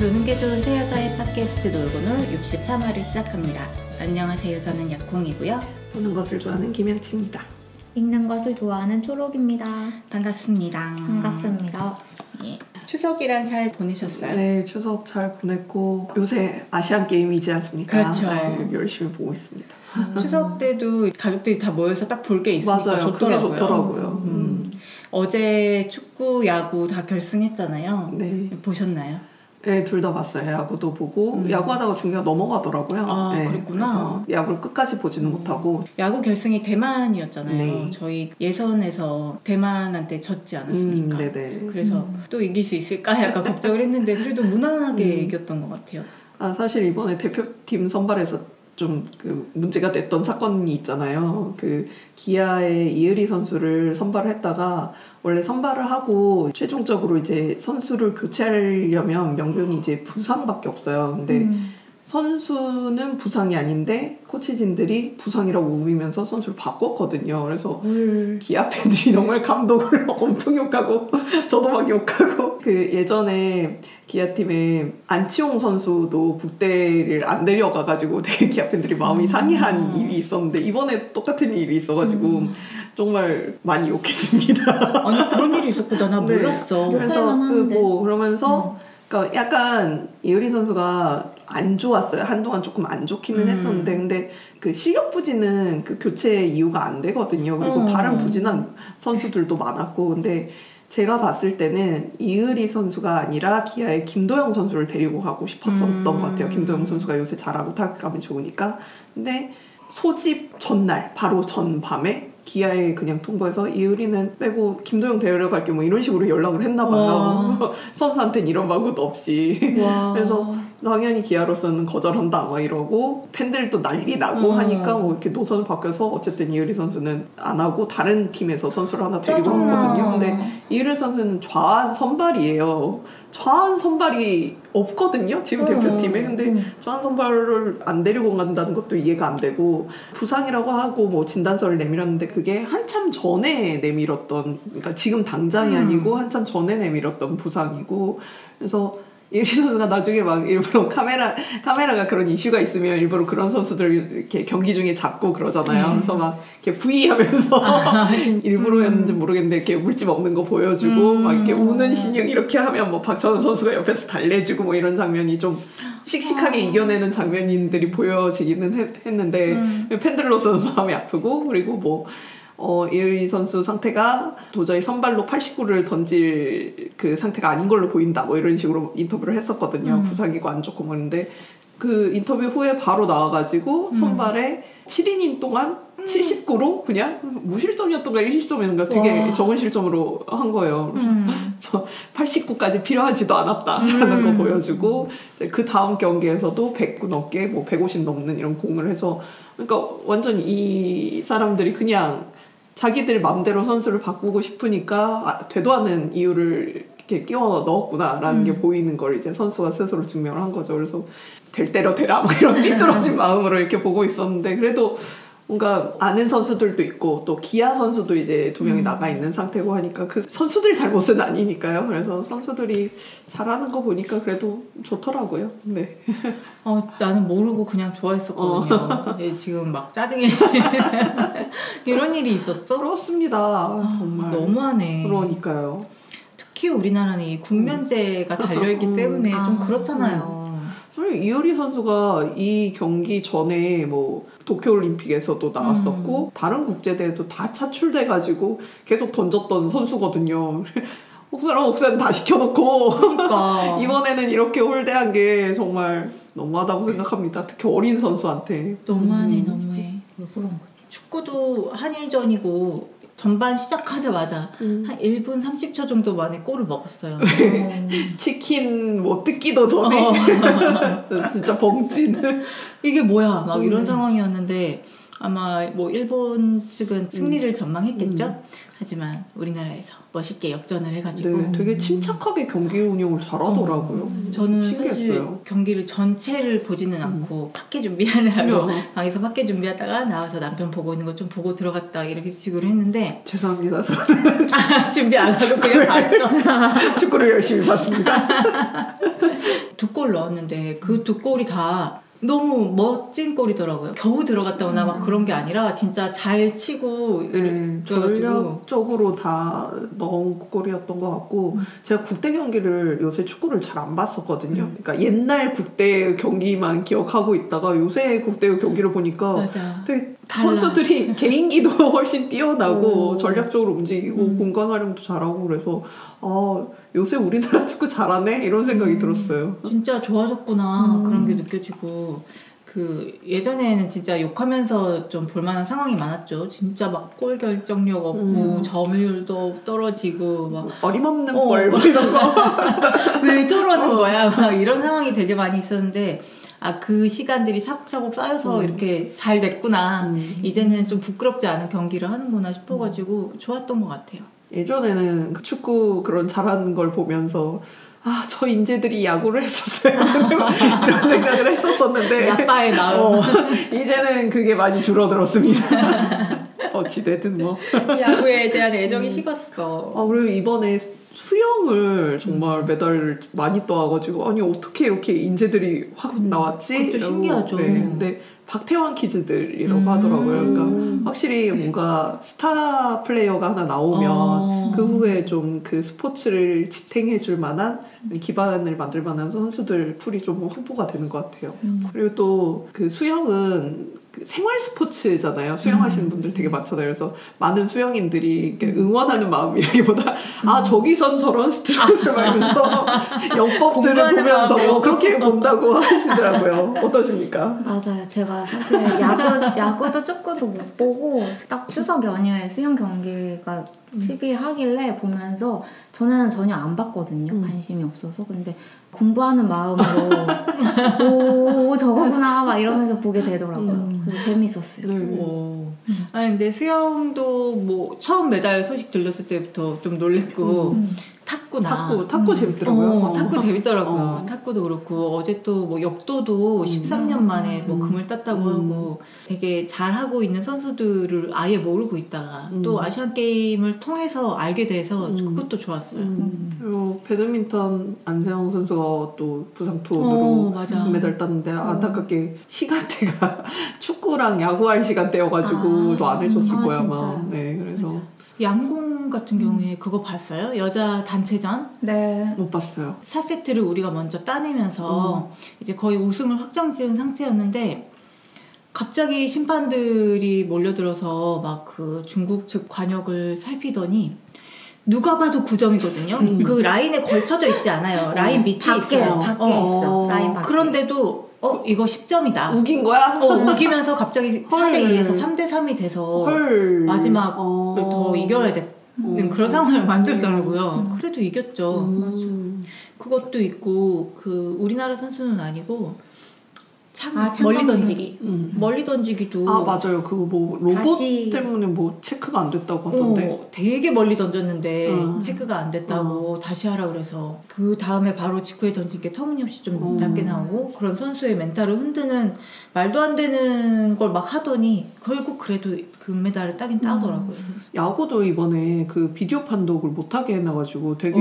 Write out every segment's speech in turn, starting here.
노는 게 좋은 새 여자의 팟캐스트 놀고놀 63화를 시작합니다. 안녕하세요. 저는 약콩이고요. 보는 것을 좋아하는 김양치입니다. 읽는 것을 좋아하는 초록입니다. 반갑습니다. 반갑습니다. 예. 추석이랑 잘 보내셨어요? 네, 추석 잘 보냈고 요새 아시안 게임이지 않습니까? 그렇죠. 네, 열심히 보고 있습니다. 추석 때도 가족들이 다 모여서 딱 볼 게 있으니까 맞아요. 좋더라고요. 그게 좋더라고요. 어제 축구, 야구 다 결승했잖아요. 네. 보셨나요? 네, 둘 다 봤어요. 야구도 보고 야구하다가 중계가 넘어가더라고요. 아, 네, 그랬구나. 그래서 야구를 끝까지 보지는 못하고. 야구 결승이 대만이었잖아요. 네. 저희 예선에서 대만한테 졌지 않았습니까? 네네. 그래서 또 이길 수 있을까 약간 걱정을 했는데 그래도 무난하게 이겼던 것 같아요. 아, 사실 이번에 대표팀 선발에서 좀 그 문제가 됐던 사건이 있잖아요. 그 기아의 이의리 선수를 선발을 했다가 원래 선발을 하고 최종적으로 이제 선수를 교체하려면 명분이 이제 부상밖에 없어요. 근데 선수는 부상이 아닌데 코치진들이 부상이라고 우기면서 선수를 바꿨거든요. 그래서 기아 팬들이 정말 감독을 엄청 욕하고 저도 막 욕하고 그 예전에 기아팀에 안치홍 선수도 국대를 안 데려가가지고 되게 기아 팬들이 마음이 상해한 일이 있었는데 이번에 똑같은 일이 있어가지고 정말 많이 욕했습니다. 아니 그런 일이 있었구나. 나 네. 몰랐어. 그래서 그러면서 그러니까 약간 이의리 선수가 안 좋았어요. 한동안 조금 안 좋기는 했었는데 근데 그 실력 부진은 그 교체 이유가 안 되거든요. 그리고 다른 부진한 선수들도 많았고 근데 제가 봤을 때는 이의리 선수가 아니라 기아의 김도영 선수를 데리고 가고 싶었었던 것 같아요. 김도영 선수가 요새 잘하고 타격감이 좋으니까. 근데 소집 전날 바로 전밤에 기아에 그냥 통보해서 이의리는 빼고 김도영 데려갈게 뭐 이런 식으로 연락을 했나 봐요. 선수한테는 이런 방법도 없이. 그래서 당연히 기아로서는 거절한다 막 이러고 팬들도 난리 나고 하니까 뭐 이렇게 노선을 바뀌어서 어쨌든 이의리 선수는 안 하고 다른 팀에서 선수를 하나 데리고 왔거든요. 근데 이의리 선수는 좌완 선발이에요. 좌완 선발이 없거든요. 지금 대표팀에. 근데 좌완 선발을 안 데리고 간다는 것도 이해가 안 되고 부상이라고 하고 뭐 진단서를 내밀었는데 그게 한참 전에 내밀었던 그러니까 지금 당장이 아니고 한참 전에 내밀었던 부상이고 그래서 이의리 선수가 나중에 막 일부러 카메라가 그런 이슈가 있으면 일부러 그런 선수들 이렇게 경기 중에 잡고 그러잖아요. 그래서 막 이렇게 부위하면서 일부러였는지 모르겠는데 이렇게 물집 없는 거 보여주고 막 이렇게 우는 신용 이렇게 하면 뭐 박찬호 선수가 옆에서 달래주고 뭐 이런 장면이 좀 씩씩하게 이겨내는 장면들이 보여지기는 했는데 팬들로서는 마음이 아프고 그리고 뭐 이의리 선수 상태가 도저히 선발로 89를 던질 그 상태가 아닌 걸로 보인다 뭐 이런 식으로 인터뷰를 했었거든요. 부상이고 안 좋고 그런데 그 인터뷰 후에 바로 나와가지고 선발에 7이닝 동안 79로 그냥 무실점이었던가 1실점이었던가 되게 적은 실점으로 한 거예요. 그래서 89까지 필요하지도 않았다라는 거 보여주고 그 다음 경기에서도 100구 넘게 뭐 150 넘는 이런 공을 해서 그러니까 완전 이 사람들이 그냥 자기들 마음대로 선수를 바꾸고 싶으니까 되도 않은 이유를 이렇게 끼워 넣었구나라는 게 보이는 걸 이제 선수가 스스로 증명을 한 거죠. 그래서 될 대로 되라 뭐 이런 삐뚤어진 마음으로 이렇게 보고 있었는데 그래도 뭔가 아는 선수들도 있고 또 기아 선수도 이제 2명이 나가 있는 상태고 하니까 그 선수들 잘못은 아니니까요. 그래서 선수들이 잘하는 거 보니까 그래도 좋더라고요. 네. 나는 모르고 그냥 좋아했었거든요. 근데 지금 막 짜증이 이런 일이 있었어? 그렇습니다. 정말 너무하네. 그러니까요. 특히 우리나라는 이 군면제가 달려있기 때문에 좀 그렇잖아요. 이의리 선수가 이 경기 전에 뭐 도쿄올림픽에서도 나왔었고 다른 국제대회도 다 차출돼가지고 계속 던졌던 선수거든요. 옥사는 다 시켜놓고 그러니까. 이번에는 이렇게 홀대한 게 정말 너무하다고 생각합니다. 특히 어린 선수한테. 너무하네. 왜 그런 거지? 축구도 한일전이고 전반 시작하자마자 한 1분 30초 정도 만에 골을 먹었어요. 치킨 뭐 뜯기도 전에 진짜 벙찐 이게 뭐야 막 이런 상황이었는데 아마 뭐 일본 측은 승리를 전망했겠죠. 하지만 우리나라에서 멋있게 역전을 해가지고 네, 되게 침착하게 경기 운영을 잘하더라고요. 저는 신기했어요. 사실 경기를 전체를 보지는 않고 파케 준비하느라고 방에서 파케 준비하다가 나와서 남편 보고 있는 거 좀 보고 들어갔다 이렇게 식으로 했는데 죄송합니다. 준비 안 하고 그냥 봤어. 축구를 열심히 봤습니다. 2골 넣었는데 그 2골이 다 너무 멋진 골이더라고요. 겨우 들어갔다거나 막 그런 게 아니라 진짜 잘 치고 네, 전략적으로 다 넣은 골이었던 것 같고 제가 국대 경기를 요새 축구를 잘 안 봤었거든요. 그러니까 옛날 국대 경기만 기억하고 있다가 요새 국대 경기를 보니까 맞아. 되게 선수들이 개인기도 훨씬 뛰어나고 전략적으로 움직이고 공간 활용도 잘하고 그래서 요새 우리나라 축구 잘하네 이런 생각이 들었어요. 진짜 좋아졌구나 그런 게 느껴지고 그 예전에는 진짜 욕하면서 좀 볼만한 상황이 많았죠. 진짜 막 골 결정력 없고 점유율도 떨어지고 막 어림없는 볼 이런 거 왜 저러는 거야 막 이런 상황이 되게 많이 있었는데 그 시간들이 차곡차곡 쌓여서 이렇게 잘 됐구나. 이제는 좀 부끄럽지 않은 경기를 하는구나 싶어가지고 좋았던 것 같아요. 예전에는 그 축구 그런 잘하는 걸 보면서 저 인재들이 야구를 했었어요. 이런 생각을 했었었는데 야빠의 마음. 이제는 그게 많이 줄어들었습니다. 어찌되든 뭐 야구에 대한 애정이 식었어. 그리고 이번에 수영을 정말 메달을 많이 떠와가지고 아니 어떻게 이렇게 인재들이 확 나왔지? 그것도 신기하죠. 네, 근데 박태환 키즈들이라고 하더라고요. 그러니까 확실히 뭔가 스타 플레이어가 하나 나오면 그 후에 좀 그 스포츠를 지탱해줄 만한 기반을 만들 만한 선수들 풀이 좀 확보가 되는 것 같아요. 그리고 또 그 수영은 생활 스포츠잖아요. 수영하시는 분들 되게 많잖아요. 그래서 많은 수영인들이 응원하는 마음이라기보다 저기선 저런 스트로크를 말면서 영법들을 보면서 그렇게 본다고 하시더라고요. 어떠십니까? 맞아요. 제가 사실 야구도 축구도 못 보고 딱 추석 연휴에 수영 경기가 TV 하길래 보면서 저는 전혀 안 봤거든요. 관심이 없어서. 근데 공부하는 마음으로 오 저거구나 막 이러면서 보게 되더라고요. 그래서 재밌었어요. 아니 근데 수영도 뭐 처음 메달 소식 들렸을 때부터 좀 놀랬고 탁구나. 탁구 재밌더라고요. 탁구 재밌더라고요. 탁구도 그렇고 어제 또 뭐 역도도 13년 만에 뭐 금을 땄다고 하고 되게 잘하고 있는 선수들을 아예 모르고 있다가 또 아시안 게임을 통해서 알게 돼서 그것도 좋았어요. 그리고 배드민턴 안세영 선수가 또 부상 투혼으로 금메달 땄는데 안타깝게 시간대가 축구랑 야구할 시간대여가지고 또 안 해줬을 거야 아마. 네, 그래서 양궁 같은 경우에 그거 봤어요? 여자 단체전? 네. 못 봤어요. 4세트를 우리가 먼저 따내면서 이제 거의 우승을 확정 지은 상태였는데 갑자기 심판들이 몰려들어서 막 그 중국 측 관역을 살피더니 누가 봐도 9점이거든요. 그 라인에 걸쳐져 있지 않아요. 라인 밑에 있어요. 밖에 있어. 라인 밖에. 그런데도 이거 10점이다. 우긴 거야? 우기면서 갑자기 4대2에서 3대3이 돼서 마지막을 더 이겨야 되는 그런 상황을 만들더라고요. 그래도 이겼죠. 그것도 있고 그 우리나라 선수는 아니고 멀리 던지기. 멀리 던지기도 맞아요. 그거 뭐 로봇 때문에 뭐 체크가 안 됐다고 하던데. 되게 멀리 던졌는데 체크가 안 됐다고 다시 하라 그래서 그 다음에 바로 직후에 던진 게 터무니없이 좀 낮게 나오고 그런 선수의 멘탈을 흔드는 말도 안 되는 걸 막 하더니 결국 그래도 금메달을 따긴 따더라고요. 야구도 이번에 그 비디오 판독을 못하게 해놔가지고 되게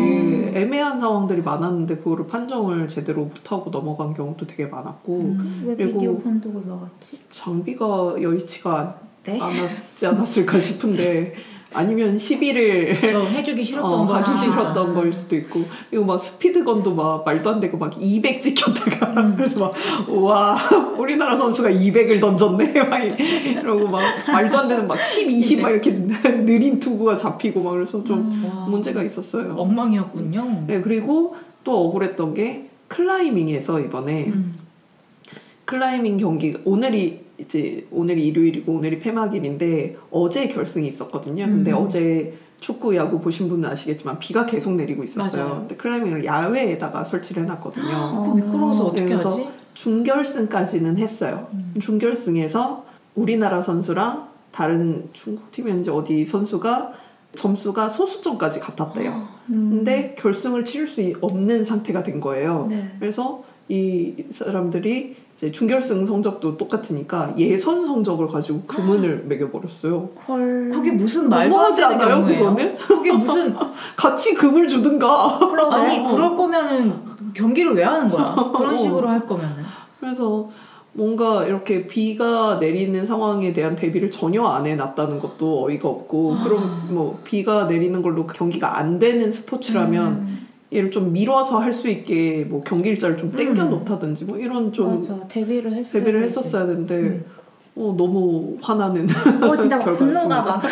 애매한 상황들이 많았는데 그거를 판정을 제대로 못하고 넘어간 경우도 되게 많았고 왜 비디오 판독을 막았지? 장비가 여의치가 네? 않았지 않았을까 싶은데 아니면 시비를 해주기 싫었던 거 하기 싫었던 거일 수도 있고 이거 막 스피드건도 막 말도 안 되고 막 200 찍혔다가 그래서 막 우와 우리나라 선수가 200을 던졌네 막 이러고 막 말도 안 되는 막 10, 20 막 이렇게 느린 투구가 잡히고 막 그래서 좀 문제가 있었어요. 엉망이었군요. 네, 그리고 또 억울했던 게 클라이밍에서 이번에 클라이밍 경기 오늘이 일요일이고 오늘이 폐막일인데 어제 결승이 있었거든요. 근데 어제 축구, 야구 보신 분은 아시겠지만 비가 계속 내리고 있었어요. 맞아요. 근데 클라이밍을 야외에다가 설치를 해놨거든요. 그거 미끄러워서 어떻게 그래서 하지? 준결승까지는 했어요. 준결승에서 우리나라 선수랑 다른 중국팀이었는지 어디 선수가 점수가 소수점까지 같았대요. 근데 결승을 치를 수 없는 상태가 된 거예요. 네. 그래서 이 사람들이 이제 준결승 성적도 똑같으니까 예선 성적을 가지고 금은을 매겨버렸어요. 헐. 그게 무슨 말도 안 너무하지 되는 않아요, 경우예요? 그거는? 그게 무슨 같이 금을 주든가. 그러게. 아니 그럴 거면은 경기를 왜 하는 거야? 그런 식으로 할 거면은. 그래서 뭔가 이렇게 비가 내리는 상황에 대한 대비를 전혀 안 해놨다는 것도 어이가 없고 그럼 뭐 비가 내리는 걸로 경기가 안 되는 스포츠라면 얘를 좀 미뤄서 할 수 있게 뭐 경기 일자를 좀 땡겨 놓다든지 뭐 이런 좀 맞아. 데뷔를 했었어야 되는데 너무 화나는 진짜 막 분노가 막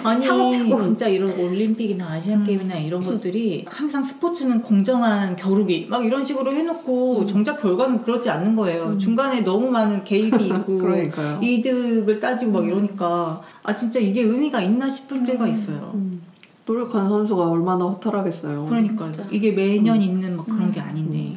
아니 차곡차곡. 진짜 이런 올림픽이나 아시안 게임이나 이런 것들이 항상 스포츠는 공정한 겨루기 막 이런 식으로 해놓고 정작 결과는 그렇지 않는 거예요. 중간에 너무 많은 개입이 있고 그러니까요. 이득을 따지고 막 이러니까 아 진짜 이게 의미가 있나 싶을 때가 있어요. 노력하는 선수가 얼마나 허탈하겠어요. 그러니까요. 진짜. 이게 매년 있는 막 그런 게 아닌데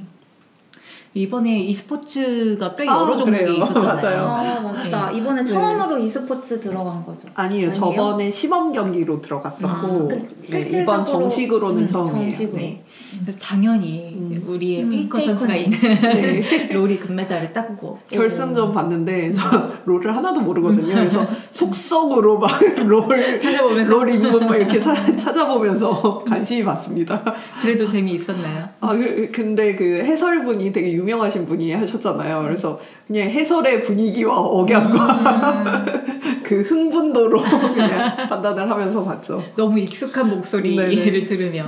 이번에 e스포츠가 꽤 여러 종목이 그래요. 있었잖아요. 아 맞다. 이번에 처음으로 e스포츠 들어간 거죠. 아니에요. 저번에 시범 경기로 들어갔었고 네, 실질적으로 이번 정식으로는 처음이에요. 정식으로. 네. 그래서 당연히 우리의 페이커 선수가 페이커네. 있는 롤이 금메달을 땄고 결승전 봤는데 저 롤을 하나도 모르거든요. 그래서 속성으로 막 롤 찾아보면서 롤 인문 막 이렇게 찾아보면서 간신히 봤습니다. 그래도 재미있었나요? 근데 그 해설분이 되게 유명하신 분이 하셨잖아요. 그래서 그냥 해설의 분위기와 억양과 그 흥분도로 그냥 판단을 하면서 봤죠. 너무 익숙한 목소리를 네네. 들으며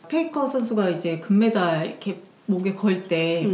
페이커 선수가 이제 금메달 이렇게 목에 걸 때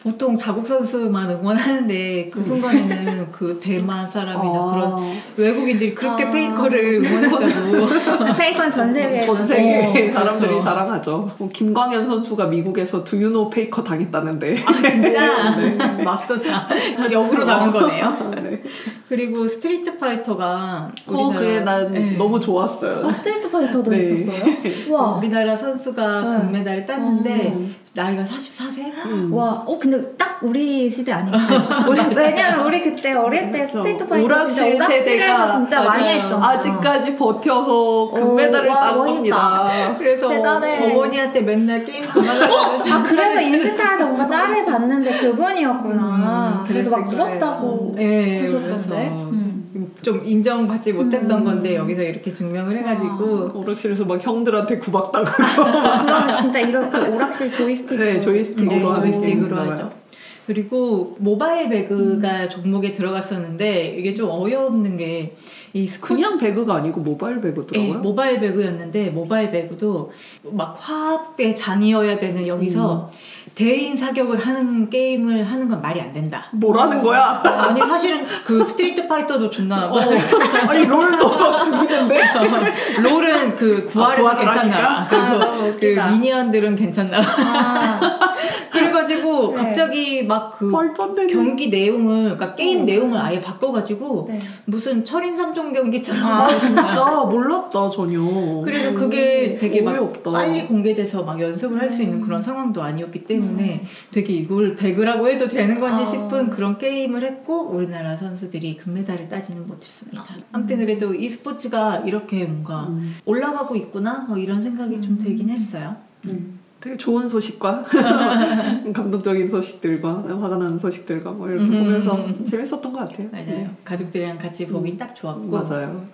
보통 자국 선수만 응원하는데 그 순간에는 그 대만 사람이나 그런 외국인들이 그렇게 페이커를 응원했다고. 페이커는 전 세계에 전 세계 그렇죠. 사람들이 사랑하죠. 김광현 선수가 미국에서 두유노 페이커 당했다는데. 아 진짜? 맙소사 역으로 나온 거네요. 네. 그리고 스트리트 파이터가 우리나라 그래 난 네. 너무 좋았어요. 스트리트 파이터도 네. 있었어요? 와. 우리나라 선수가 금메달을 땄는데 나이가 44세? 와, 근데 딱 우리 시대 아닌가요? 왜냐면 우리 그때 어릴 때 그렇죠. 스트리트 파이터 진짜 오락실 오락실에서 세대가 진짜 많이 맞아요. 했잖아. 아직까지 버텨서 금메달을 와, 딴 멋있다. 겁니다. 그래서 대단해. 어머니한테 맨날 게임 그만하라고 아 그래서 인스타에서 뭔가 짤을 봤는데 그분이었구나. 그래서 막 무섭다고 네, 하셨던데. 그래서 좀 인정받지 못했던 건데 여기서 이렇게 증명을 해가지고 오락실에서 막 형들한테 구박당하고. 그러면 진짜 이렇게 오락실 조이스틱. 네, 조이스틱으로 하는 조이스틱으로 게임인가봐요. 하죠. 그리고 모바일 배그가 종목에 들어갔었는데 이게 좀 어이없는 게 이 그냥 배그가 아니고 모바일 네, 배그더라고요. 모바일 배그였는데 모바일 배그도 막 화합의 장이어야 되는 여기서 대인 사격을 하는 게임을 하는 건 말이 안 된다. 뭐라는 거야? 아니 사실은 그 스트리트 파이터도 존나 아니 롤도 막 죽이는데. 롤은 그 구할에서 구할을 괜찮나 너무 그리고 그 웃기다. 미니언들은 괜찮나 그래가지고 네. 갑자기 막 그 말도 안 되는. 경기 내용을 그러니까 게임 내용을 아예 바꿔가지고 네. 무슨 철인 3종 경기처럼 아 진짜 몰랐다 전혀. 그래서 그게 되게 막 어이없다. 빨리 공개돼서 막 연습을 할 수 있는 그런 상황도 아니었기 때문에 되게 이걸 배그라고 해도 되는 건지 싶은 그런 게임을 했고 우리나라 선수들이 금메달을 따지는 못했습니다. 아무튼 그래도 e스포츠가 이렇게 뭔가 올라가고 있구나 이런 생각이 좀 들긴 했어요. 되게 좋은 소식과 감동적인 소식들과 화가 나는 소식들과 뭐 이렇게 보면서 재밌었던 것 같아요. 맞아요. 네. 가족들이랑 같이 보기 딱 좋았고 맞아요.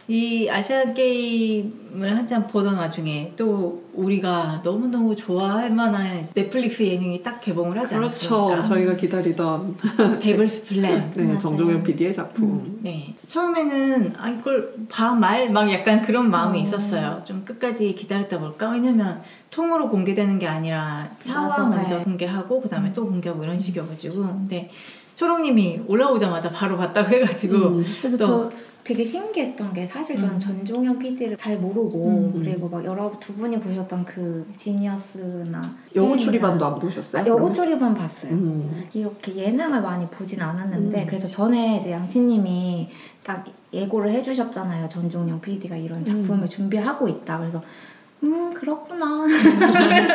이 아시안 게임을 한참 보던 와중에 또 우리가 너무너무 좋아할 만한 넷플릭스 예능이 딱 개봉을 하지 그렇죠. 않았습니까? 저희가 기다리던 데블스 플랜. 네, 맞아요. 정종현 PD의 작품. 네. 처음에는 이걸 봐 말 막 약간 그런 마음이 있었어요. 좀 끝까지 기다렸다 볼까? 왜냐면 통으로 공개되는 게 아니라 4화 나도, 먼저 네. 공개하고 그다음에 또 공개하고 이런 식이어가지고 근데 초롱님이 올라오자마자 바로 봤다고 해가지고 그래서 또 저 되게 신기했던 게 사실 저는 전종현 PD를 잘 모르고 그리고 막 두 분이 보셨던 그 지니어스나 영어 게임이나 출입반도 안 보셨어요? 영어 출입반 봤어요. 음. 이렇게 예능을 많이 보진 않았는데 그래서 전에 이제 양치님이 딱 예고를 해주셨잖아요. 전종현 PD가 이런 작품을 준비하고 있다. 그래서 그렇구나. 그냥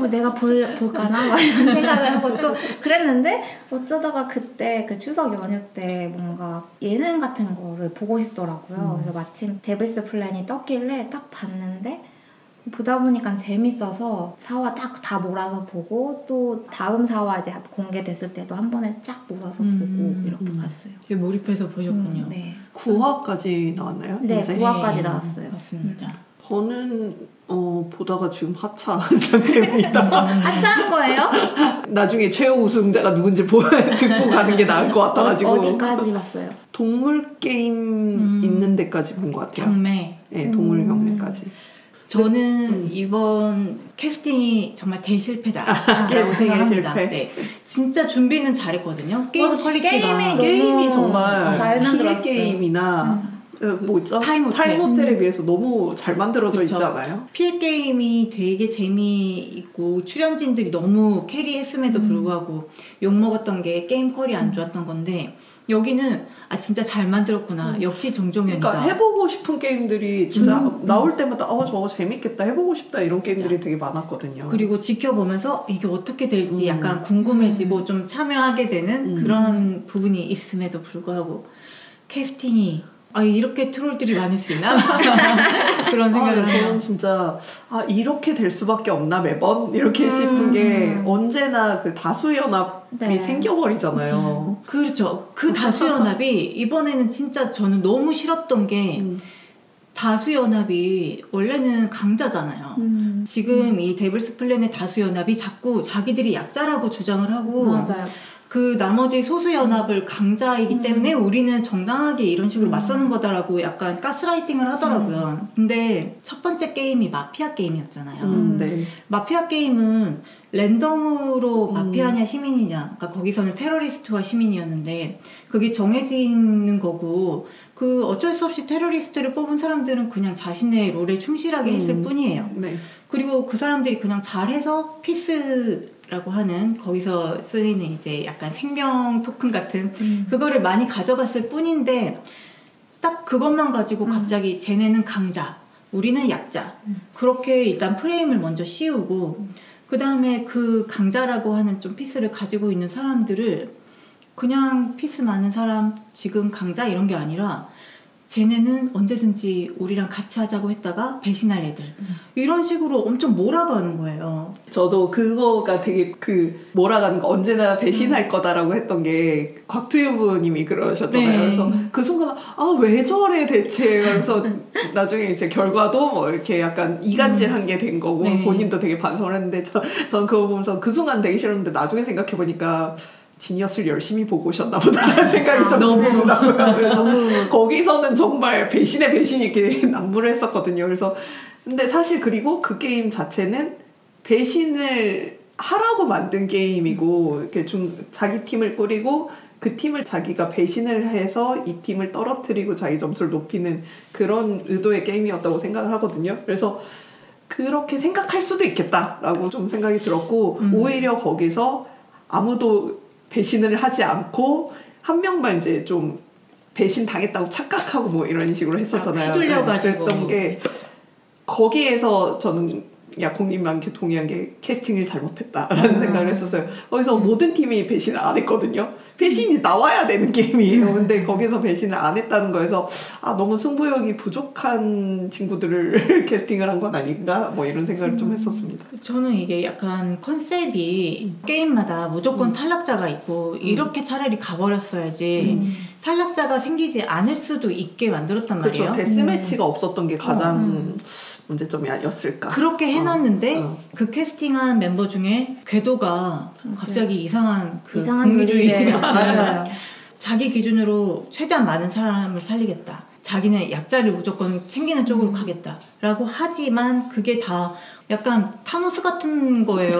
내가 볼까나 막 이런 생각을 하고 또 그랬는데 어쩌다가 그때 그 추석 연휴 때 뭔가 예능 같은 거를 보고 싶더라고요. 그래서 마침 데빌스 플랜이 떴길래 딱 봤는데 보다 보니까 재밌어서 4화 딱 다 몰아서 보고 또 다음 4화 이제 공개됐을 때도 한 번에 쫙 몰아서 보고 이렇게 봤어요. 되게 몰입해서 보셨군요. 네. 9화까지 나왔나요? 네, 이제? 9화까지 나왔어요. 맞습니다. 저는 보다가 지금 하차한 상태입니다. 하차한 거예요? 나중에 최후 우승자가 누군지 듣고 가는 게 나을 것 같아가지고 어디까지 봤어요? 동물 게임 있는 데까지 본 것 같아요. 경매. 네, 동물 경매까지. 저는 이번 캐스팅이 정말 대실패다라고 생각합니다. 실패. 네. 진짜 준비는 잘했거든요. 게임 맞아, 퀄리티가 게임이 정말 잘 피해 만들었어요. 게임이나 뭐 있죠? 타임 호텔에 비해서 너무 잘 만들어져 그쵸. 있잖아요. 피해 게임이 되게 재미있고 출연진들이 너무 캐리했음에도 불구하고 욕먹었던 게 게임 퀄이 안 좋았던 건데 여기는 진짜 잘 만들었구나. 역시 정종현이다. 그러니까 해보고 싶은 게임들이 진짜 나올 때마다 저거 재밌겠다, 해보고 싶다 이런 게임들이 되게 많았거든요. 그리고 지켜보면서 이게 어떻게 될지 약간 궁금해지고 좀 참여하게 되는 그런 부분이 있음에도 불구하고 캐스팅이 이렇게 트롤들이 많을 수 있나? 그런 생각을 해요. 저는 진짜 이렇게 될 수밖에 없나 매번 이렇게 싶은 게 언제나 그 다수연합이 생겨버리잖아요. 그렇죠. 그 다수연합이 이번에는 진짜 저는 너무 싫었던 게 다수연합이 원래는 강자잖아요. 지금 이 데빌스 플랜의 다수연합이 자꾸 자기들이 약자라고 주장을 하고 맞아요. 그 나머지 소수연합을 강자이기 때문에 우리는 정당하게 이런 식으로 맞서는 거다라고 약간 가스라이팅을 하더라고요. 근데 첫 번째 게임이 마피아 게임이었잖아요. 네. 마피아 게임은 랜덤으로 마피아냐 시민이냐, 그러니까 거기서는 테러리스트와 시민이었는데 그게 정해지는 거고 그 어쩔 수 없이 테러리스트를 뽑은 사람들은 그냥 자신의 롤에 충실하게 했을 뿐이에요. 네. 그리고 그 사람들이 그냥 잘해서 피스라고 하는 거기서 쓰이는 이제 약간 생명 토큰 같은 그거를 많이 가져갔을 뿐인데 딱 그것만 가지고 갑자기 쟤네는 강자, 우리는 약자 그렇게 일단 프레임을 먼저 씌우고 그 다음에 그 강자라고 하는 좀 피스를 가지고 있는 사람들을 그냥 피스 많은 사람 지금 강자 이런 게 아니라 쟤네는 언제든지 우리랑 같이 하자고 했다가 배신할 애들 이런 식으로 엄청 몰아가는 거예요. 저도 그거가 되게 몰아가는 거 언제나 배신할 거다라고 했던 게 곽투유부님이 그러셨잖아요. 네. 그래서 그 순간 왜 저래 대체. 그래서 나중에 이제 결과도 뭐 이렇게 약간 이간질한 게 된 거고 네. 본인도 되게 반성을 했는데 전 그거 보면서 그 순간 되게 싫었는데 나중에 생각해 보니까 지니어스를 열심히 보고 오셨나 보다라는 생각이 좀 들더라고요. 그래서 거기서는 정말 배신의 배신이 이렇게 난무를 했었거든요. 그래서 근데 사실 그리고 그 게임 자체는 배신을 하라고 만든 게임이고 이렇게 좀 자기 팀을 꾸리고 그 팀을 자기가 배신을 해서 이 팀을 떨어뜨리고 자기 점수를 높이는 그런 의도의 게임이었다고 생각을 하거든요. 그래서 그렇게 생각할 수도 있겠다라고 좀 생각이 들었고 오히려 거기서 아무도 배신을 하지 않고 한 명만 이제 좀 배신 당했다고 착각하고 뭐 이런 식으로 했었잖아요. 휘둘려가지고 그랬던 게 거기에서 저는 야콩님한테 동의한 게 캐스팅을 잘못했다라는 생각을 했었어요. 거기서 모든 팀이 배신을 안 했거든요. 배신이 나와야 되는 게임이에요. 근데 거기서 배신을 안 했다는 거에서 너무 승부욕이 부족한 친구들을 캐스팅을 한 건 아닌가 뭐 이런 생각을 좀 했었습니다. 저는 이게 약간 컨셉이 게임마다 무조건 탈락자가 있고 이렇게 차라리 가버렸어야지 탈락자가 생기지 않을 수도 있게 만들었단 말이에요. 그렇죠. 데스매치가 없었던 게 가장 문제점이 아니었을까. 그렇게 해놨는데 그 캐스팅한 멤버 중에 궤도가 갑자기 이상한 공유주의 맞아요. 자기 기준으로 최대한 많은 사람을 살리겠다. 자기는 약자를 무조건 챙기는 쪽으로 가겠다라고 하지만 그게 다 약간 타노스 같은 거예요.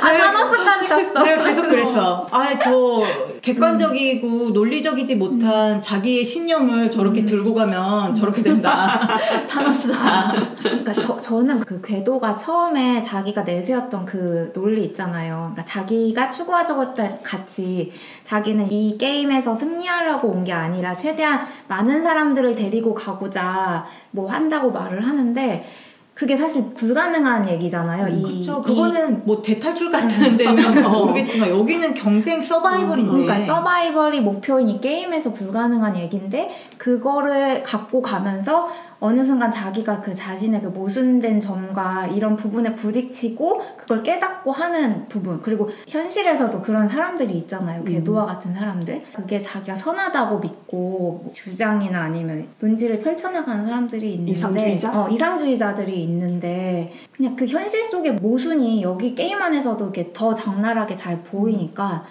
타노스까지 갔어. 내가 계속 그랬어. 저 객관적이고 논리적이지 못한 자기의 신념을 저렇게 들고 가면 저렇게 된다. 타노스다. 그러니까 저는 그 궤도가 처음에 자기가 내세웠던 그 논리 있잖아요. 그러니까 자기가 추구하자고 했던 가치, 자기는 이 게임에서 승리하려고 온 게 아니라 최대한 많은 사람들을 데리고 가고자 뭐 한다고 말을 하는데 그게 사실 불가능한 얘기잖아요. 그렇죠. 그거는 뭐 대탈출 같은 데는 모르겠지만 여기는 경쟁 서바이벌인데. 그러니까 서바이벌이 목표인 이 게임에서 불가능한 얘기인데 그거를 갖고 가면서 어느 순간 자기가 그 자신의 그 모순된 점과 이런 부분에 부딪히고 그걸 깨닫고 하는 부분, 그리고 현실에서도 그런 사람들이 있잖아요. 궤도와 같은 사람들. 그게 자기가 선하다고 믿고 뭐 주장이나 아니면 논지를 펼쳐나가는 사람들이 있는데 이상주의자? 이상주의자들이 있는데 그냥 그 현실 속의 모순이 여기 게임 안에서도 이렇게 더 적나라하게 잘 보이니까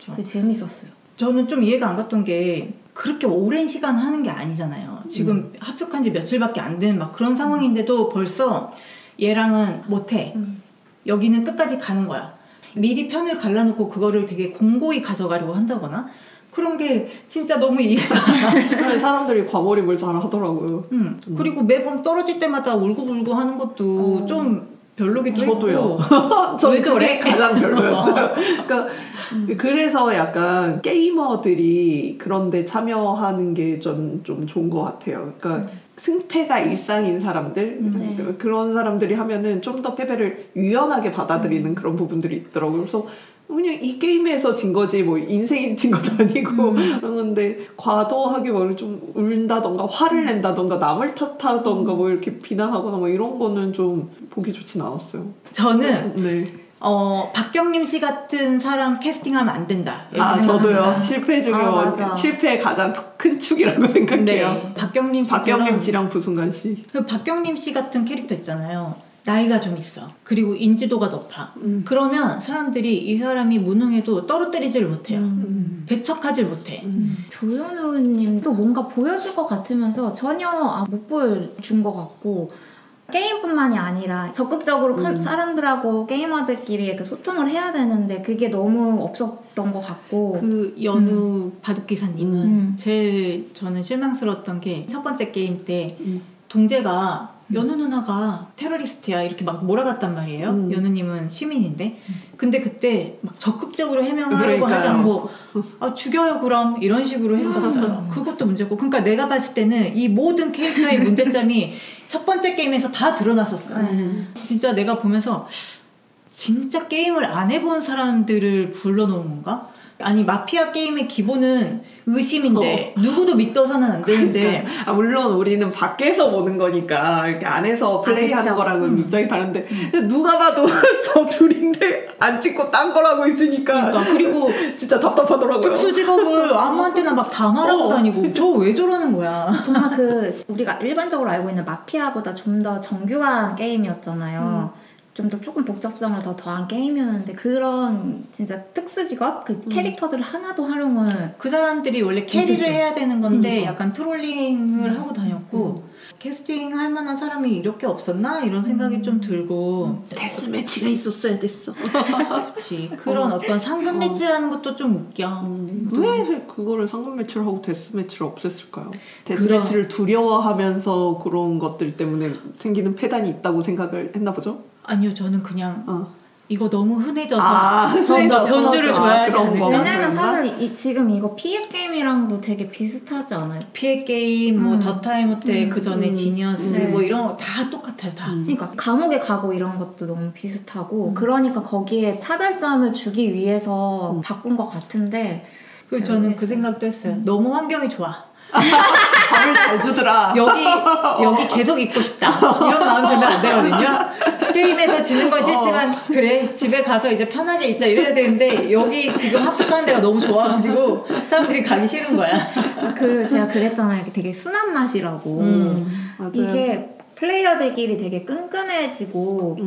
그게 재밌었어요. 저는 좀 이해가 안 갔던 게 그렇게 오랜 시간 하는 게 아니잖아요. 지금 합숙한 지 며칠밖에 안 된 막 그런 상황인데도 벌써 얘랑은 못해. 여기는 끝까지 가는 거야. 미리 편을 갈라놓고 그거를 되게 공고히 가져가려고 한다거나 그런 게 진짜 너무 이해가 사람들이 과몰입을 잘 하더라고요. 그리고 매번 떨어질 때마다 울고불고 하는 것도 좀 별로기도 저도요. 했고 저는 그게 가장 별로였어요. 그러니까 그래서 약간 게이머들이 그런데 참여하는 게 좀 좋은 것 같아요. 그러니까 승패가 일상인 사람들 그런 사람들이 하면은 좀 더 패배를 유연하게 받아들이는 그런 부분들이 있더라고요. 그래서 그냥 이 게임에서 진 거지 뭐 인생이 진 것도 아니고 그런데 과도하게 뭐 좀 울다던가 화를 낸다던가 남을 탓하던가 뭐 이렇게 비난하거나 뭐 이런 거는 좀 보기 좋진 않았어요. 저는 박경림 씨 같은 사람 캐스팅하면 안 된다. 저도요. 실패 중에 실패의 가장 큰 축이라고 생각해요. 네. 박경림 씨랑 부승관 씨. 그 박경림 씨 같은 캐릭터 있잖아요. 나이가 좀 있어. 그리고 인지도가 높아. 그러면 사람들이 이 사람이 무능해도 떨어뜨리질 못해요. 배척하질 못해. 조현우 님도 뭔가 보여줄 것 같으면서 전혀 못 보여준 것 같고 게임뿐만이 아니라 적극적으로 사람들하고 게이머들끼리 그 소통을 해야 되는데 그게 너무 없었던 것 같고 그 연우 바둑기사님은 제일 저는 실망스러웠던 게 첫 번째 게임 때 동재가 연우 누나가 테러리스트야 이렇게 막 몰아갔단 말이에요. 연우님은 시민인데 근데 그때 막 적극적으로 해명하려고 하지 않고 죽여요 그럼 이런 식으로 했었어요. 그것도 문제고 그러니까 내가 봤을 때는 이 모든 캐릭터의 문제점이 첫 번째 게임에서 다 드러났었어요. 진짜 내가 보면서 진짜 게임을 안 해본 사람들을 불러놓은 건가? 아니 마피아 게임의 기본은 의심인데 누구도 믿어서는 안 되는데 그러니까. 물론 우리는 밖에서 보는 거니까 이렇게 안에서 플레이하는 거랑은 입장이 다른데 누가 봐도 저 둘인데 안 찍고 딴 거라고 있으니까 그러니까 그리고 진짜 답답하더라고요. 특수직업을 아무한테나 막 다 말하고 다니고 저 왜 저러는 거야. 정말 우리가 일반적으로 알고 있는 마피아보다 좀 더 정교한 게임이었잖아요. 좀 더 조금 복잡성을 더 더한 게임이었는데 그런 진짜 특수직업 그 캐릭터들을 하나도 활용을 그 사람들이 원래 캐리를 해야 되는 건데 약간 트롤링을 하고 다녔고 캐스팅 할 만한 사람이 이렇게 없었나 이런 생각이 좀 들고 데스매치가 있었어야 됐어. 그렇지. 그런 어떤 상금 매치라는 것도 좀 웃겨. 왜 그거를 상금 매치를 하고 데스매치를 없앴을까요? 데스매치를 두려워하면서 그런 것들 때문에 생기는 패단이 있다고 생각을 했나 보죠? 아니요, 저는 그냥 이거 너무 흔해져서 좀 더 변주를 줘야 하지 않을까? 왜냐면 사실 지금 이거 피해 게임이랑도 되게 비슷하지 않아요? 피해 게임, 뭐 더 타임 호텔, 그 전에 지니어스, 뭐 이런 거 다 똑같아요, 다. 그러니까 감옥에 가고 이런 것도 너무 비슷하고 그러니까 거기에 차별점을 주기 위해서 바꾼 것 같은데 그리고 저는 그 생각도 했어요. 너무 환경이 좋아. 밥을 잘 주더라. 여기 계속 있고 싶다. 이런 마음 들면 안 되거든요. 게임에서 지는 건 싫지만 그래 집에 가서 이제 편하게 있자 이래야 되는데 여기 지금 합숙하는 데가 너무 좋아가지고 사람들이 가기 싫은 거야. 그리고 제가 그랬잖아요. 이게 되게 순한 맛이라고. 이게 플레이어들끼리 되게 끈끈해지고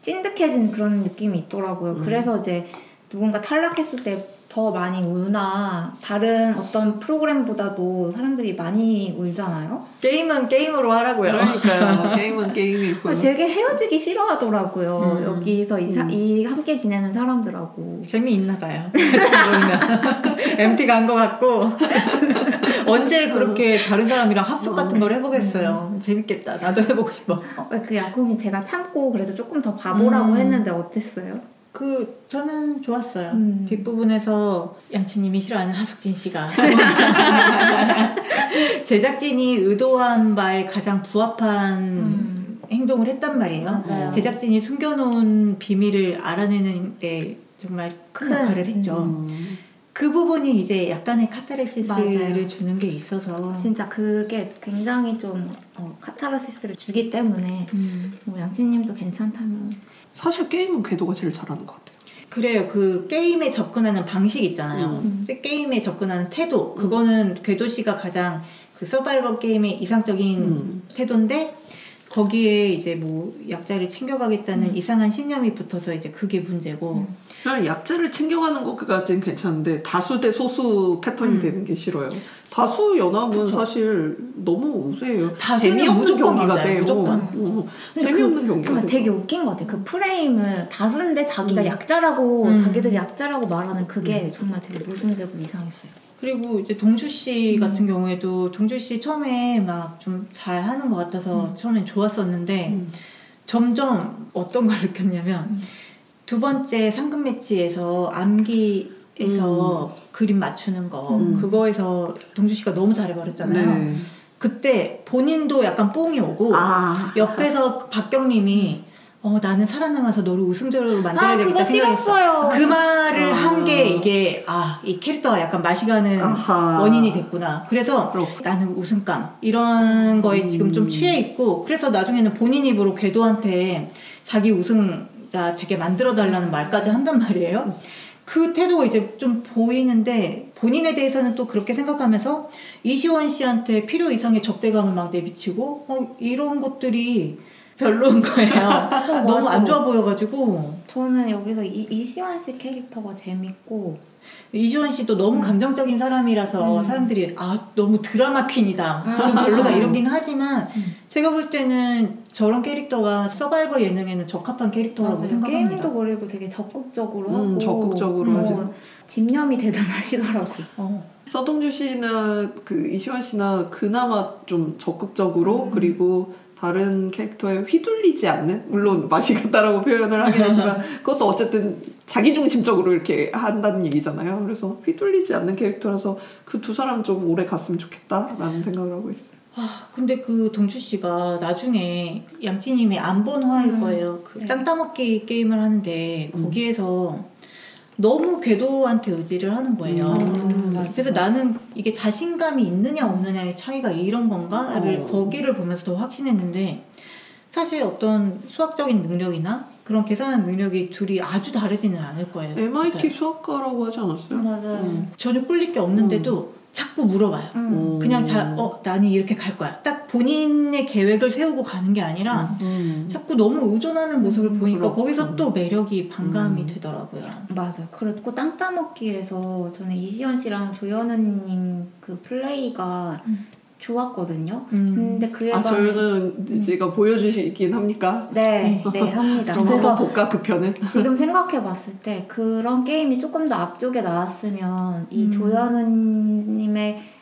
찐득해진 그런 느낌이 있더라고요. 그래서 이제 누군가 탈락했을 때 더 많이 우나 다른 어떤 프로그램보다도 사람들이 많이 울잖아요. 게임은 게임으로 하라고요. 그러니까요. 게임은 게임이고. 되게 헤어지기 싫어하더라고요. 여기서 이 함께 지내는 사람들하고. 재미있나 봐요. MT 간 것 같고 언제 그렇게 다른 사람이랑 합숙 같은 걸 해보겠어요. 재밌겠다. 나도 해보고 싶어. 그 야쿠님 제가 참고 그래도 조금 더 봐보라고 했는데 어땠어요? 저는 좋았어요. 뒷부분에서 양치님이 싫어하는 하석진 씨가 제작진이 의도한 바에 가장 부합한 행동을 했단 말이에요. 맞아요. 제작진이 숨겨놓은 비밀을 알아내는 데 정말 큰 역할을 했죠. 그 부분이 이제 약간의 카타르시스를 맞아요. 주는 게 있어서 진짜 그게 굉장히 좀 카타르시스를 주기 때문에 뭐 양치님도 괜찮다면 사실 게임은 궤도가 제일 잘하는 것 같아요. 그래요. 그 게임에 접근하는 방식 있잖아요. 게임에 접근하는 태도. 그거는 궤도 씨가 가장 그 서바이벌 게임의 이상적인 태도인데 거기에 이제 뭐 약자를 챙겨가겠다는 이상한 신념이 붙어서 이제 그게 문제고. 그냥 약자를 챙겨가는 것까지는 괜찮은데 다수 대 소수 패턴이 되는 게 싫어요. 다수 연합은 그쵸. 사실 너무 우세해요. 재미없는 경기가 돼요. 무조건. 재미없는 경기가 돼요. 되게 웃긴 것 같아요. 그 프레임을 다수인데 자기가 약자라고 자기들이 약자라고 말하는 그게 정말 되게 모순되고 이상했어요. 그리고 이제 동주 씨 같은 경우에도 동주 씨 처음에 막 좀 잘하는 것 같아서 처음엔 좋았었는데 점점 어떤 걸 느꼈냐면 두 번째 상금 매치에서 암기에서 그림 맞추는 거 그거에서 동주 씨가 너무 잘해버렸잖아요. 네. 그때 본인도 약간 뽕이 오고 옆에서 박경림이 나는 살아남아서 너를 우승자로 만들어야 되겠다 생각했어요. 그 말을 한 게 이게 이 캐릭터가 약간 맛이 가는 원인이 됐구나. 그래서 나는 우승감 이런 거에 지금 좀 취해 있고 그래서 나중에는 본인 입으로 궤도한테 자기 우승자 되게 만들어달라는 말까지 한단 말이에요. 그 태도가 이제 좀 보이는데 본인에 대해서는 또 그렇게 생각하면서 이시원 씨한테 필요 이상의 적대감을 막 내비치고 이런 것들이 별로인 거예요. 너무 안 좋아 보여가지고. 저는 여기서 이시원 씨 캐릭터가 재밌고 이시원 씨도 너무 감정적인 사람이라서 사람들이 너무 드라마 퀸이다 별로다 이러긴 하지만 제가 볼 때는 저런 캐릭터가 서바이벌 예능에는 적합한 캐릭터라고 생각합니다. 게임도 그리고 되게 적극적으로 하고 적극적으로 집념이 대단하시더라고요. 서동주 씨나 그 이시원 씨나 그나마 좀 적극적으로 그리고 다른 캐릭터에 휘둘리지 않는 물론 맛이 같다라고 표현을 하긴 했지만 그것도 어쨌든 자기중심적으로 이렇게 한다는 얘기잖아요. 그래서 휘둘리지 않는 캐릭터라서 그 두 사람 좀 오래 갔으면 좋겠다라는 생각을 하고 있어요. 근데 그 동주 씨가 나중에 양치님이 안 본 화일 거예요. 그 땅 따먹기 게임을 하는데 거기에서 너무 궤도한테 의지를 하는 거예요. 그래서 나는 이게 자신감이 있느냐 없느냐의 차이가 이런 건가를 거기를 보면서 더 확신했는데 사실 어떤 수학적인 능력이나 그런 계산하는 능력이 둘이 아주 다르지는 않을 거예요. MIT 수학과라고 하지 않았어요? 맞아요. 전혀 꿀릴 게 없는데도 자꾸 물어봐요. 그냥 나는 이렇게 갈 거야. 딱 본인의 계획을 세우고 가는 게 아니라 자꾸 너무 의존하는 모습을 보니까 거기서 또 매력이 반감이 되더라고요. 맞아요. 그랬고 땅 따먹기에서 저는 이시연 씨랑 조연우님 그 플레이가 좋았거든요. 근데 그에 반해 저는 제가 보여주시긴 합니까? 네, 합니다. 그럼 그래서 한번 볼까 그 편은? 지금 생각해봤을 때 그런 게임이 조금 더 앞쪽에 나왔으면 이 조연우님의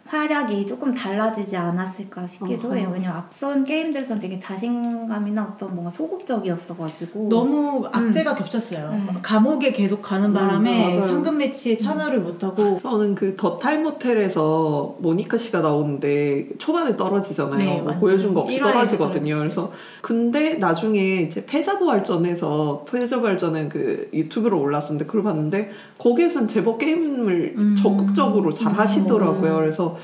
활약이 조금 달라지지 않았을까 싶기도 해요. 왜냐면 앞선 게임들에서는 되게 자신감이나 어떤 뭔가 소극적이었어가지고 너무 악재가 겹쳤어요. 감옥에 계속 가는 바람에 상금 매치에 참여를 못하고 저는 그 더 타임 모텔에서 모니카 씨가 나오는데 초반에 떨어지잖아요. 네, 뭐 보여준 거 없이 떨어지거든요. 그래서 근데 나중에 이제 패자부활전에서 패자부활전은 그 유튜브로 올랐었는데 그걸 봤는데 거기에서는 제법 게임을 적극적으로 잘 하시더라고요. 그래서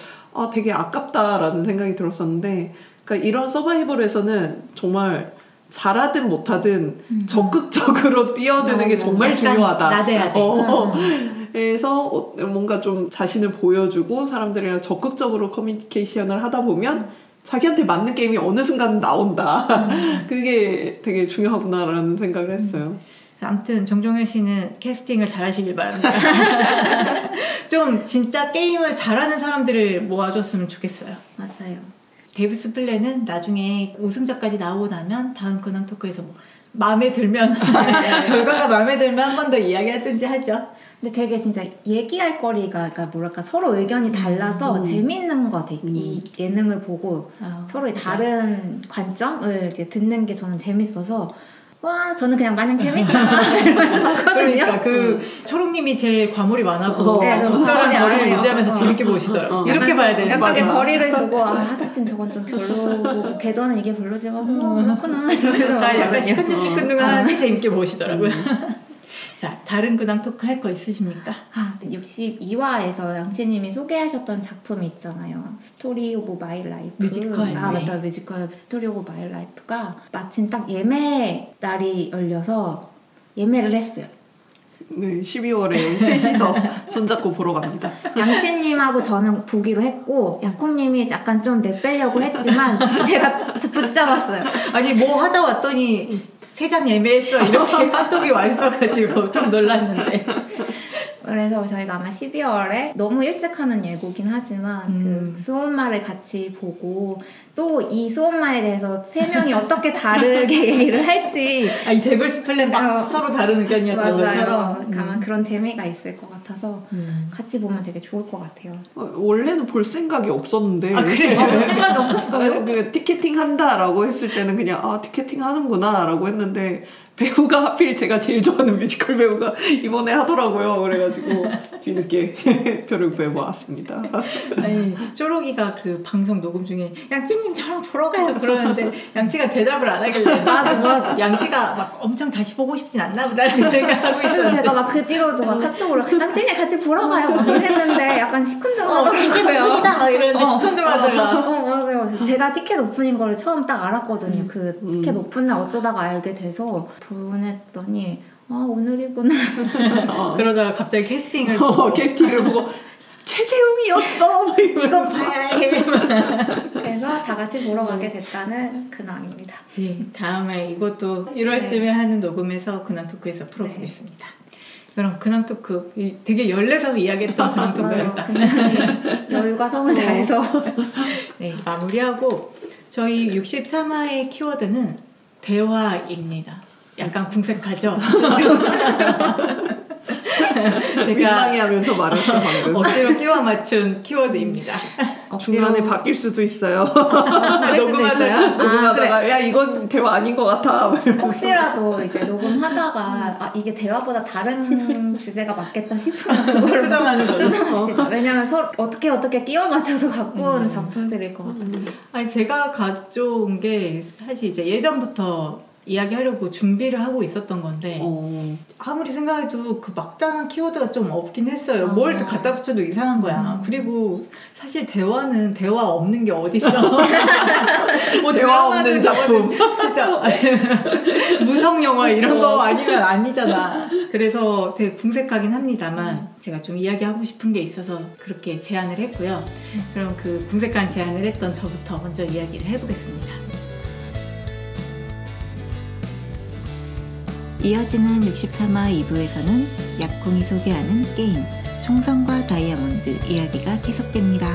되게 아깝다라는 생각이 들었었는데 그러니까 이런 서바이벌에서는 정말 잘하든 못하든 적극적으로 뛰어드는 게 정말 중요하다. 나대야 돼. 그래서 뭔가 좀 자신을 보여주고 사람들이랑 적극적으로 커뮤니케이션을 하다 보면 자기한테 맞는 게임이 어느 순간 나온다. 그게 되게 중요하구나라는 생각을 했어요. 아무튼 정종현 씨는 캐스팅을 잘하시길 바랍니다. 좀 진짜 게임을 잘하는 사람들을 모아줬으면 좋겠어요. 맞아요. 데이브스 플랜은 나중에 우승자까지 나오고 나면 다음 근황 토크에서 뭐 마음에 들면 결과가 마음에 들면 한 번 더 이야기하든지 하죠. 근데 되게 진짜 얘기할 거리가 그러니까 뭐랄까 서로 의견이 달라서 재밌는 것 같아요. 이 예능을 보고 서로의 맞아. 다른 관점을 이제 듣는 게 저는 재밌어서 와 저는 그냥 마냥 재밌다 이러면서 봤거든요. 그러니까 그 초롱님이 제일 과몰입 안 하고 네, 적절한 과몰입 안 거리를 해요. 유지하면서 재밌게 보시더라고요. 이렇게 약간 봐야 되는 약간 거예요. 거리를 두고 하석진 저건 좀 별로고 궤도는 이게 별로지만 뭐 그렇구나 이러면서 다 약간 봤거든요. 시큰둥시큰둥하게 재밌게 보시더라고요. 자, 다른 근황 토크 할 거 있으십니까? 62화에서 양치님이 소개하셨던 작품이 있잖아요. 스토리 오브 마이 라이프. 뮤지컬. 맞다. 뮤지컬 스토리 오브 마이 라이프가 마침 딱 예매 날이 열려서 예매를 했어요. 네, 12월에 셋이서 손잡고 보러 갑니다. 양치님하고 저는 보기로 했고 약콩님이 약간 좀 내빼려고 했지만 제가 붙잡았어요. 아니 뭐 하다 왔더니 3장 예매했어 이렇게 카톡이 와 있어가지고 좀 놀랐는데. 그래서 저희가 아마 12월에 너무 일찍 하는 예고긴 하지만 그 스온마를 같이 보고 또 이 스온마에 대해서 3명이 어떻게 다르게 얘기를 할지 이 데블스 플랜 막 서로 다른 의견이었던 맞아요. 것처럼. 가만 그런 재미가 있을 것 같아서 같이 보면 되게 좋을 것 같아요. 원래는 볼 생각이 없었는데 그래요? 볼 생각이 없었어요. 그 티켓팅 한다라고 했을 때는 그냥 티켓팅 하는구나 라고 했는데 배우가 하필 제가 제일 좋아하는 뮤지컬 배우가 이번에 하더라고요. 그래가지고 뒤늦게 표를 구해보았습니다. 아니 초록이가 그 방송 녹음 중에 양치님 저랑 보러 가요 그러는데 양치가 대답을 안 하길래 맞아. 양치가 막 엄청 다시 보고 싶진 않나 보다 이렇게 생각하고 그래서 있었는데 제가 막 그 뒤로도 막 카톡으로 양진이 같이 보러 가요 막 이랬는데 약간 시큰둥하더라고요. 이게 오픈이다 이러는데 시큰둥하더라. 맞아요. 제가 티켓 오픈인 걸 처음 딱 알았거든요. 그 티켓 오픈을 어쩌다가 알게 돼서 보냈더니 오늘이구나. 그러다가 갑자기 캐스팅을 캐스팅을 보고 최재웅이었어. 이거 봐야 해. 그래서 다 같이 보러 가게 됐다는 근황입니다. 네, 다음에 이것도 1월쯤에 하는 녹음에서 근황 토크에서 풀어보겠습니다. 그럼 근황 토크 되게 열내서 이야기했던 근황 토크였다. 그냥 여유가 성을 다해서 네, 마무리하고 저희 63화의 키워드는 대화입니다. 약간 궁색하죠? 제가 민망해하면서 말했어 방금. 억지로 끼워 맞춘 키워드입니다. 중간에 바뀔 수도 있어요. 녹음하다가 그래. 야 이건 대화 아닌 것 같아. 혹시라도 이제 녹음하다가 이게 대화보다 다른 주제가 맞겠다 싶으면 그걸 수정합시다. 왜냐면 서로 어떻게 끼워 맞춰서 갖고 온 작품들일 것 같아요. 아니 제가 가져온 게 사실 이제 예전부터 이야기하려고 준비를 하고 있었던 건데 아무리 생각해도 그 막당한 키워드가 좀 없긴 했어요. 뭘 갖다 붙여도 이상한 거야. 그리고 사실 대화는 대화 없는 게 어딨어. 뭐 대화 없는 작품 진짜 무성 영화 이런 거 아니면 아니잖아. 그래서 되게 궁색하긴 합니다만 제가 좀 이야기하고 싶은 게 있어서 그렇게 제안을 했고요. 그럼 그 궁색한 제안을 했던 저부터 먼저 이야기를 해보겠습니다. 이어지는 63화 2부에서는 약콩이 소개하는 게임, 총성과 다이아몬드 이야기가 계속됩니다.